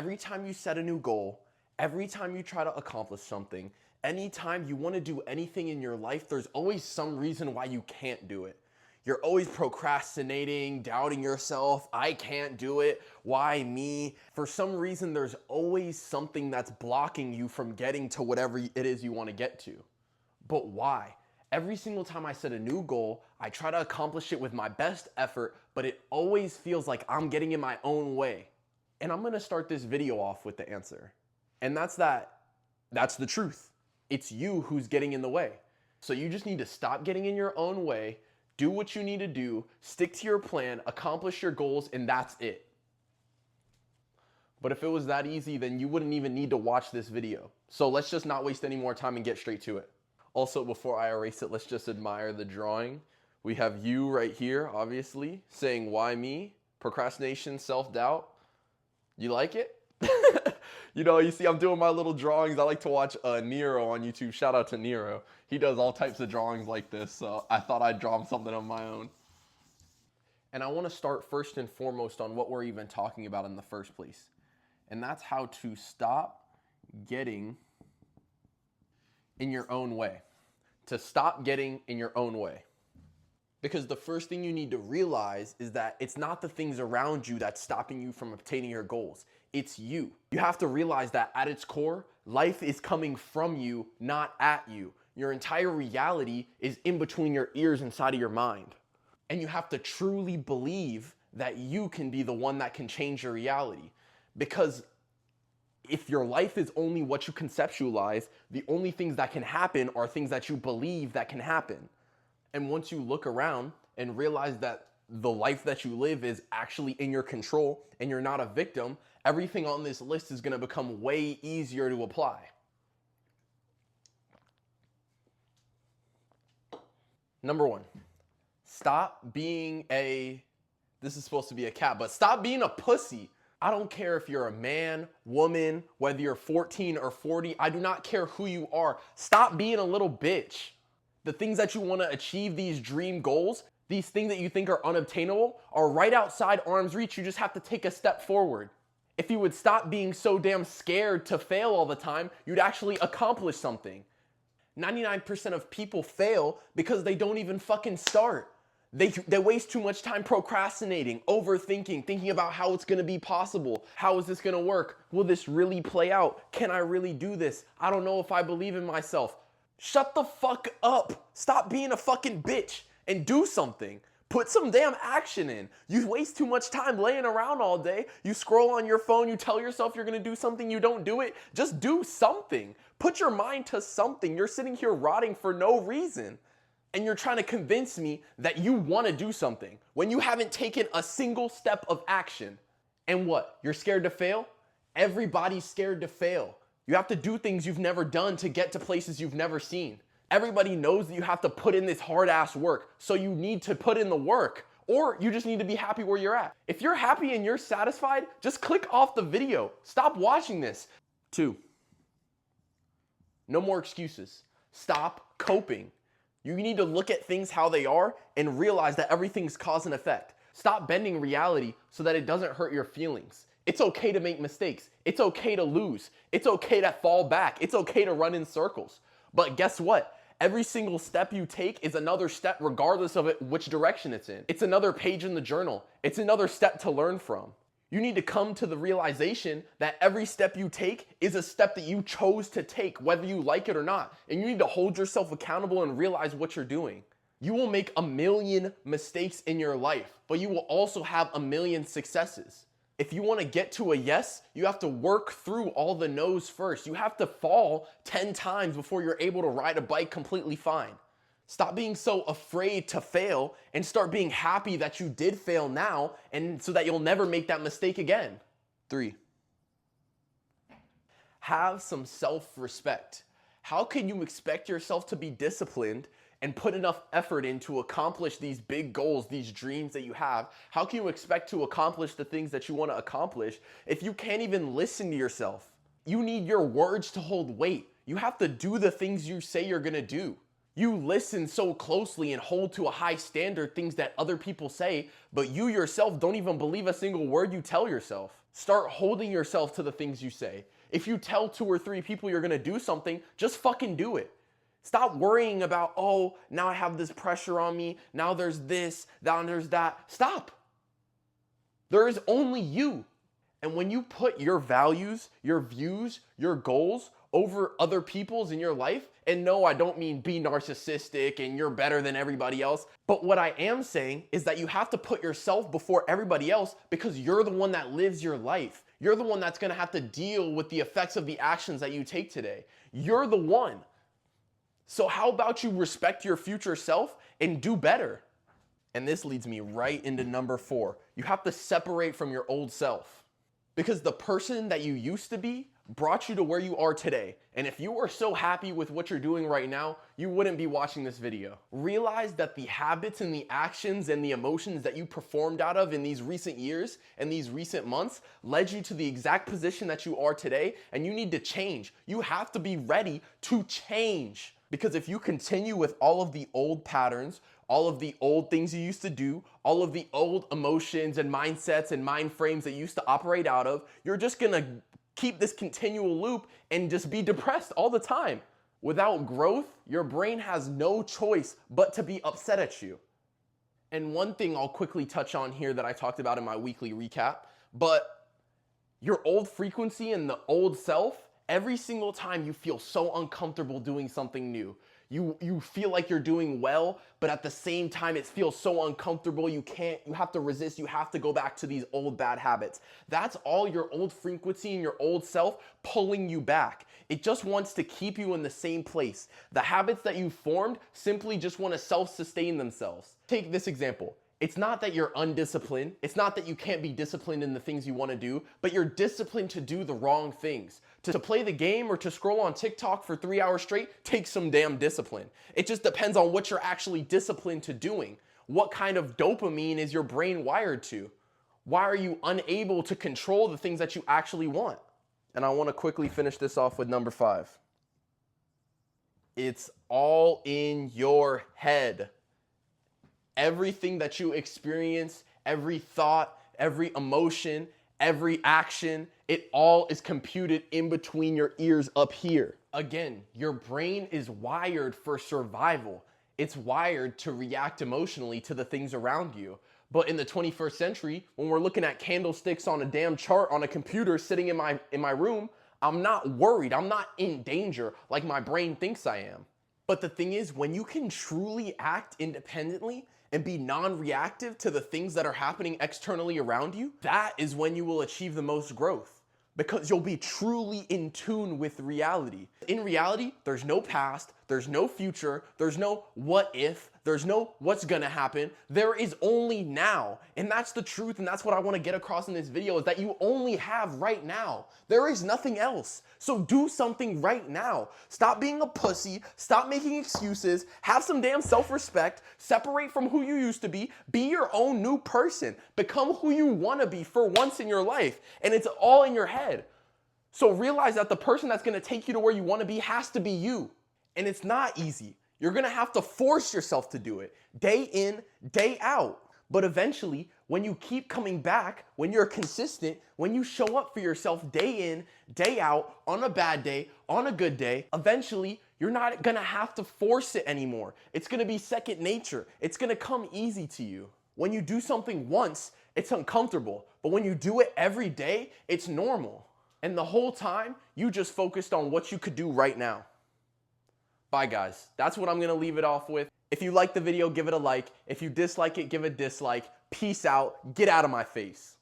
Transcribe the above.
every time you set a new goal, every time you try to accomplish something, anytime you want to do anything in your life, there's always some reason why you can't do it. You're always procrastinating, doubting yourself. I can't do it. Why me? For some reason, there's always something that's blocking you from getting to whatever it is you want to get to. But why? Every single time I set a new goal, I try to accomplish it with my best effort, but it always feels like I'm getting in my own way. And I'm gonna start this video off with the answer. And that's the truth. It's you who's getting in the way. So you just need to stop getting in your own way, do what you need to do, stick to your plan, accomplish your goals, and that's it. But if it was that easy, then you wouldn't even need to watch this video. So let's just not waste any more time and get straight to it. Also, before I erase it, let's just admire the drawing. We have you right here, obviously, saying, why me? Procrastination, self-doubt. You like it? You see I'm doing my little drawings. I like to watch Nero on YouTube. Shout out to Nero. He does all types of drawings like this, so I thought I'd draw him something of my own. And I want to start first and foremost on what we're even talking about in the first place. And that's how to stop getting in your own way. To stop getting in your own way. Because the first thing you need to realize is that it's not the things around you that's stopping you from obtaining your goals. It's you. You have to realize that at its core, life is coming from you, not at you. Your entire reality is in between your ears inside of your mind. And you have to truly believe that you can be the one that can change your reality. Because if your life is only what you conceptualize, the only things that can happen are things that you believe that can happen. And once you look around and realize that the life that you live is actually in your control and you're not a victim, everything on this list is going to become way easier to apply. Number one, stop being this is supposed to be a cat, but stop being a pussy. I don't care if you're a man, woman, whether you're 14 or 40. I do not care who you are. Stop being a little bitch. The things that you want to achieve, these dream goals, these things that you think are unobtainable, are right outside arm's reach. You just have to take a step forward. If you would stop being so damn scared to fail all the time, you'd actually accomplish something. 99% of people fail because they don't even fucking start. They waste too much time procrastinating, overthinking, thinking about how it's gonna be possible. How is this gonna work? Will this really play out? Can I really do this? I don't know if I believe in myself. Shut the fuck up. Stop being a fucking bitch and do something. Put some damn action in. You waste too much time laying around all day. You scroll on your phone, you tell yourself you're gonna do something, you don't do it. Just do something. Put your mind to something. You're sitting here rotting for no reason. And you're trying to convince me that you want to do something when you haven't taken a single step of action. And what? You're scared to fail? Everybody's scared to fail. You have to do things you've never done to get to places you've never seen. Everybody knows that you have to put in this hard ass work, so you need to put in the work, or you just need to be happy where you're at. If you're happy and you're satisfied, just click off the video. Stop watching this. 2, no more excuses. Stop coping. You need to look at things how they are and realize that everything's cause and effect. Stop bending reality so that it doesn't hurt your feelings. It's okay to make mistakes. It's okay to lose. It's okay to fall back. It's okay to run in circles. But guess what? Every single step you take is another step regardless of which direction it's in. It's another page in the journal. It's another step to learn from. You need to come to the realization that every step you take is a step that you chose to take, whether you like it or not. And you need to hold yourself accountable and realize what you're doing. You will make a million mistakes in your life, but you will also have a million successes. If you want to get to a yes, you have to work through all the no's first. You have to fall 10 times before you're able to ride a bike completely fine. Stop being so afraid to fail and start being happy that you did fail now, and so that you'll never make that mistake again. 3, have some self-respect. How can you expect yourself to be disciplined and put enough effort in to accomplish these big goals, these dreams that you have? How can you expect to accomplish the things that you want to accomplish if you can't even listen to yourself? You need your words to hold weight. You have to do the things you say you're gonna do. You listen so closely and hold to a high standard things that other people say, but you yourself don't even believe a single word you tell yourself. Start holding yourself to the things you say. If you tell 2 or 3 people you're gonna do something, just fucking do it. Stop worrying about, oh, now I have this pressure on me. Now there's this, now there's that. Stop. There is only you. And when you put your values, your views, your goals over other people's in your life, and no, I don't mean be narcissistic and you're better than everybody else, but what I am saying is that you have to put yourself before everybody else because you're the one that lives your life. You're the one that's gonna have to deal with the effects of the actions that you take today. You're the one. So how about you respect your future self and do better? And this leads me right into number 4. You have to separate from your old self. Because the person that you used to be brought you to where you are today. And if you are so happy with what you're doing right now, you wouldn't be watching this video. Realize that the habits and the actions and the emotions that you performed out of in these recent years and these recent months led you to the exact position that you are today, and you need to change. You have to be ready to change. Because if you continue with all of the old patterns, all of the old things you used to do, all of the old emotions and mindsets and mind frames that you used to operate out of, you're just gonna keep this continual loop and just be depressed all the time. Without growth, your brain has no choice but to be upset at you. And one thing I'll quickly touch on here that I talked about in my weekly recap, but your old frequency and the old self, every single time you feel so uncomfortable doing something new, you feel like you're doing well, but at the same time it feels so uncomfortable, you have to resist, you have to go back to these old bad habits. That's all your old frequency and your old self pulling you back. It just wants to keep you in the same place. The habits that you formed simply just want to self-sustain themselves. Take this example. It's not that you're undisciplined. It's not that you can't be disciplined in the things you want to do, but you're disciplined to do the wrong things. To play the game or to scroll on TikTok for 3 hours straight takes some damn discipline. It just depends on what you're actually disciplined to doing. What kind of dopamine is your brain wired to? Why are you unable to control the things that you actually want? And I want to quickly finish this off with number 5. It's all in your head. Everything that you experience, every thought, every emotion, every action, it all is computed in between your ears up here. Again, your brain is wired for survival. It's wired to react emotionally to the things around you. But in the 21st century, when we're looking at candlesticks on a damn chart on a computer sitting in my room, I'm not worried. I'm not in danger like my brain thinks I am. But the thing is, when you can truly act independently and be non-reactive to the things that are happening externally around you, that is when you will achieve the most growth. Because you'll be truly in tune with reality. In reality, there's no past, there's no future, there's no what if, there's no what's gonna happen. There is only now. And that's the truth, and that's what I wanna get across in this video, is that you only have right now. There is nothing else. So do something right now. Stop being a pussy, stop making excuses, have some damn self-respect, separate from who you used to be your own new person, become who you wanna be for once in your life, and it's all in your head. So realize that the person that's gonna take you to where you wanna be has to be you. And it's not easy. You're gonna have to force yourself to do it, day in, day out. But eventually, when you keep coming back, when you're consistent, when you show up for yourself day in, day out, on a bad day, on a good day, eventually, you're not gonna have to force it anymore. It's gonna be second nature. It's gonna come easy to you. When you do something once, it's uncomfortable. But when you do it every day, it's normal. And the whole time, you just focused on what you could do right now. Bye guys, that's what I'm gonna leave it off with. If you like the video, give it a like. If you dislike it, give it a dislike. Peace out, get out of my face.